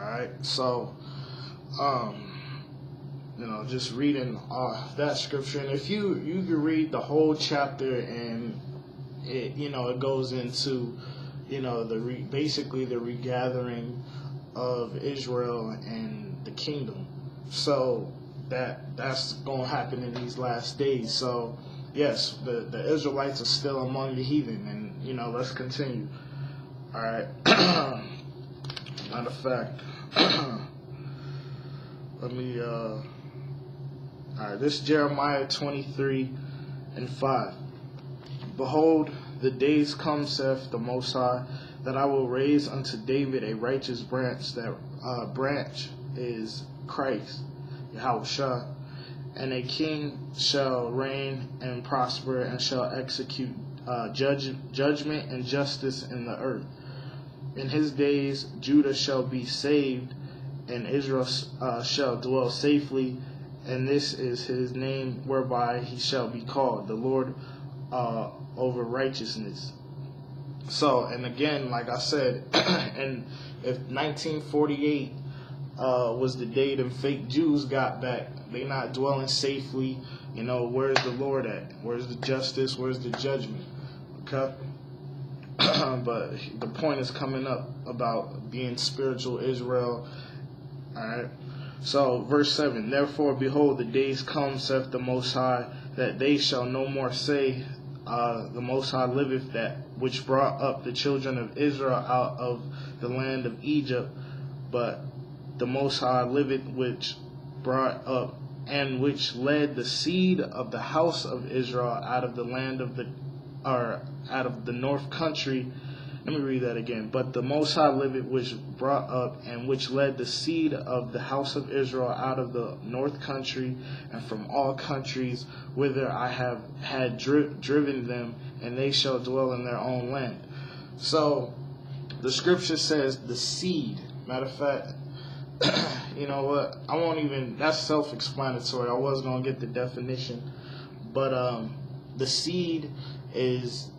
right, so just reading that scripture, and if you could read the whole chapter, and it goes into basically the regathering of Israel and the kingdom. So that's going to happen in these last days. So yes, the Israelites are still among the heathen, and let's continue. All right. Matter of fact, let me. All right, this is Jeremiah 23:5. Behold, the days come, saith the Most High, that I will raise unto David a righteous branch. That branch is Christ, Yahushua, and a king shall reign and prosper, and shall execute judgment and justice in the earth. In his days Judah shall be saved, and Israel shall dwell safely, and this is his name whereby he shall be called, the Lord over righteousness. So, and again, like I said, and if 1948 was the day them fake Jews got back, they not dwelling safely, where's the Lord at? Where's the justice? Where's the judgment? Okay? But the point is coming up about being spiritual Israel. Alright. So, verse 7, therefore, behold, the days come, saith the Most High, that they shall no more say, the Most High liveth, that which brought up the children of Israel out of the land of Egypt, but the Most High liveth, which brought up and which led the seed of the house of Israel out of the land of out of the north country. Let me read that again. But the Most High liveth, which brought up and which led the seed of the house of Israel out of the north country, and from all countries whither I have had driven them, and they shall dwell in their own land. So the scripture says the seed. Matter of fact, you know what? I won't even. That's self-explanatory. I was gonna get the definition, but the seed is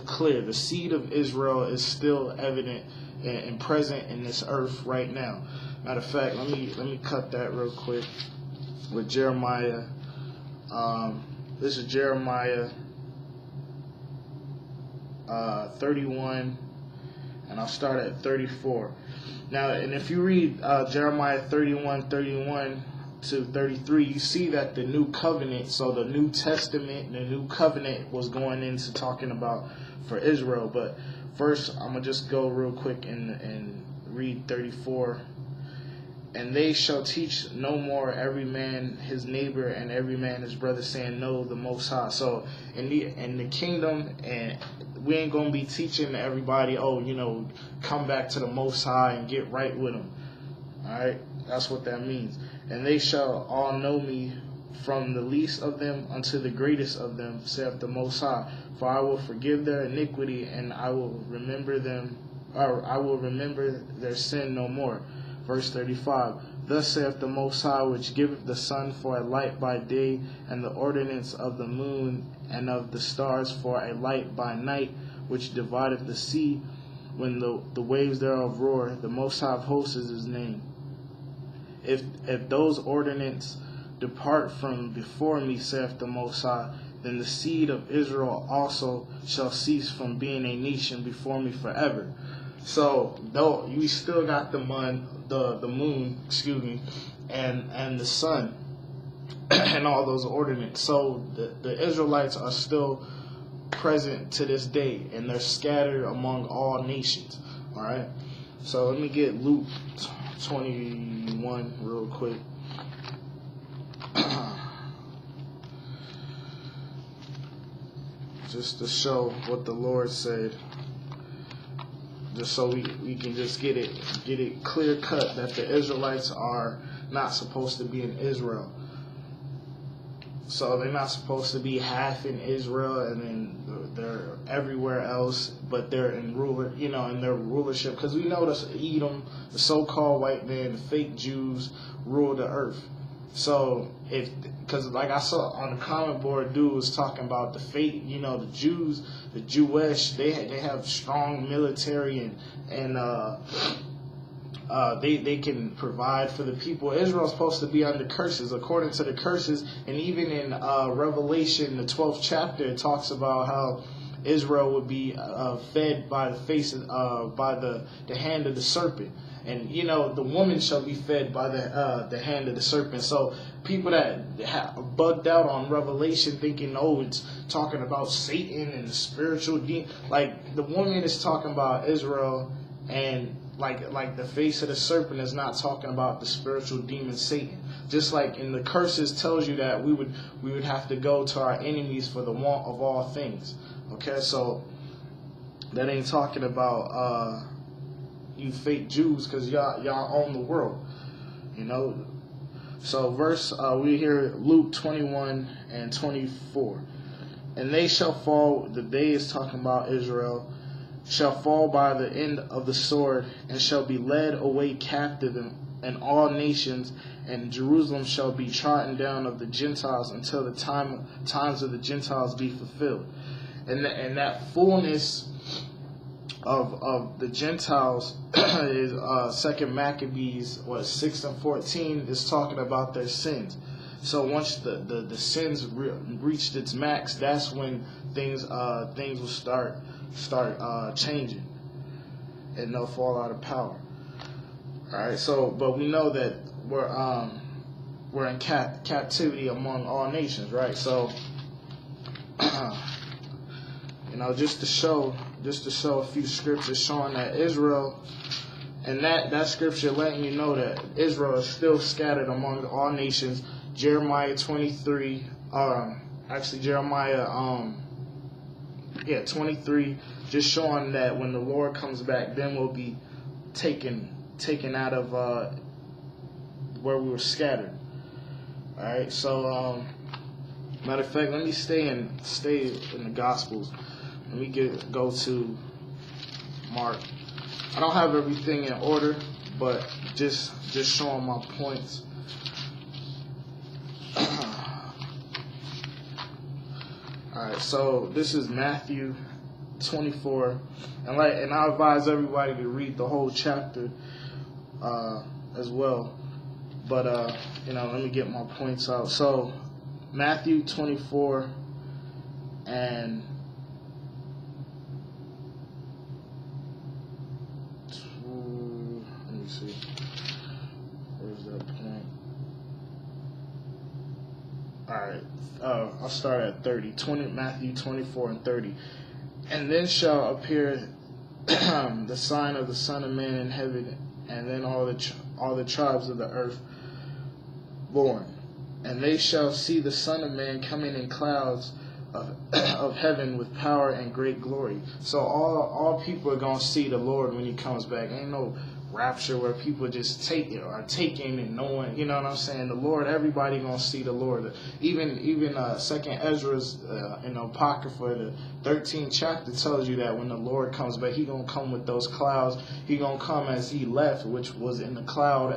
clear. The seed of Israel is still evident and present in this earth right now. Matter of fact, let me cut that real quick with Jeremiah. This is Jeremiah 31, and I'll start at 34. Now, and if you read Jeremiah 31 to 33, you see that the new covenant, so the New Testament, the new covenant was going into talking about for Israel. But first, I'm going to just go real quick and read 34. And they shall teach no more every man his neighbor and every man his brother, saying, know the Most High. So in the kingdom, and we ain't going to be teaching everybody, come back to the Most High and get right with him. All right? That's what that means. And they shall all know me, from the least of them unto the greatest of them, saith the Most High. For I will forgive their iniquity, and I will remember their sin no more. Verse 35. Thus saith the Most High, which giveth the sun for a light by day, and the ordinance of the moon and of the stars for a light by night, which divideth the sea when the waves thereof roar. The Most High of hosts is his name. If those ordinances depart from before me, saith the Most High, then the seed of Israel also shall cease from being a nation before me forever. So, though we still got the moon, and the sun, and all those ordinances. So the Israelites are still present to this day, and they're scattered among all nations. All right. So let me get Luke 21 real quick. Just to show what the Lord said. Just so we can just get it clear cut that the Israelites are not supposed to be in Israel. So they're not supposed to be half in Israel and then they're everywhere else, but they're in in their rulership. Because we know the Edom, the so-called white man, the fake Jews rule the earth. So because like I saw on the comment board, dude was talking about the fate, the Jews, the Jewish, they have strong military and they can provide for the people. Israel's supposed to be under curses, according to the curses, and even in Revelation, the 12th chapter, it talks about how Israel would be fed by the face of, by the hand of the serpent. And the woman shall be fed by the hand of the serpent. So people that have bugged out on Revelation, thinking, oh, it's talking about Satan and the spiritual demon. Like, the woman is talking about Israel, and like the face of the serpent is not talking about the spiritual demon Satan. Just like in the curses tells you that we would have to go to our enemies for the want of all things. Okay, so that ain't talking about you fake Jews, because y'all own the world, So we hear Luke 21 and 24. And they shall fall, the day is talking about Israel, shall fall by the end of the sword, and shall be led away captive in all nations, and Jerusalem shall be trodden down of the Gentiles until the times of the Gentiles be fulfilled. And that fullness of the Gentiles is 2 Maccabees 6 and 14 is talking about their sins. So once the sins reached its max, that's when things will start changing, and they'll fall out of power. All right. So, but we know that we're in captivity among all nations, right? So, just to show a few scriptures showing that Israel, and that scripture letting you know that Israel is still scattered among all nations. Jeremiah 23, Jeremiah 23, just showing that when the Lord comes back, then we'll be taken out of where we were scattered. All right. So, matter of fact, let me stay in the Gospels. Let me go to Mark. I don't have everything in order, but just showing my points. Alright, so this is Matthew 24, and I advise everybody to read the whole chapter as well. But let me get my points out. So Matthew 24 and let me see. Where's that point? Alright, I'll start at 30. Matthew 24 and 30. And then shall appear the sign of the Son of Man in heaven, and then all the tribes of the earth born. And they shall see the Son of Man coming in clouds of heaven with power and great glory. So all people are going to see the Lord when he comes back. Ain't no rapture where people just take it or taking and knowing, you know what I'm saying? The Lord, everybody gonna see the Lord. Even Second Ezra's in the Apocrypha, the 13th chapter tells you that when the Lord comes back, he gonna come with those clouds. He gonna come as he left, which was in the cloud,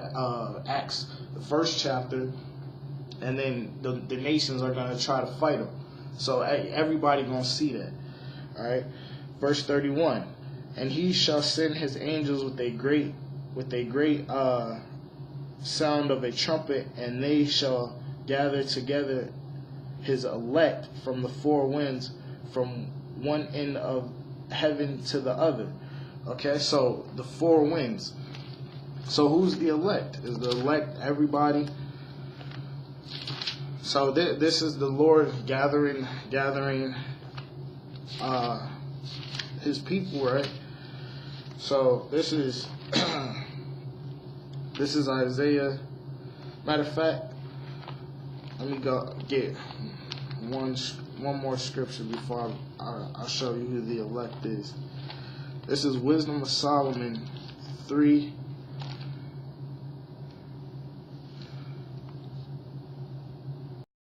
Acts, the 1st chapter, and then the nations are gonna try to fight him. So everybody gonna see that. All right, verse 31. And he shall send his angels with a great sound of a trumpet, and they shall gather together his elect from the four winds, from one end of heaven to the other. Okay, so the four winds. So who's the elect? Is the elect everybody? So this is the Lord gathering his people, right? So this is Isaiah. Matter of fact, let me go get one more scripture before I'll show you who the elect is. This is Wisdom of Solomon 3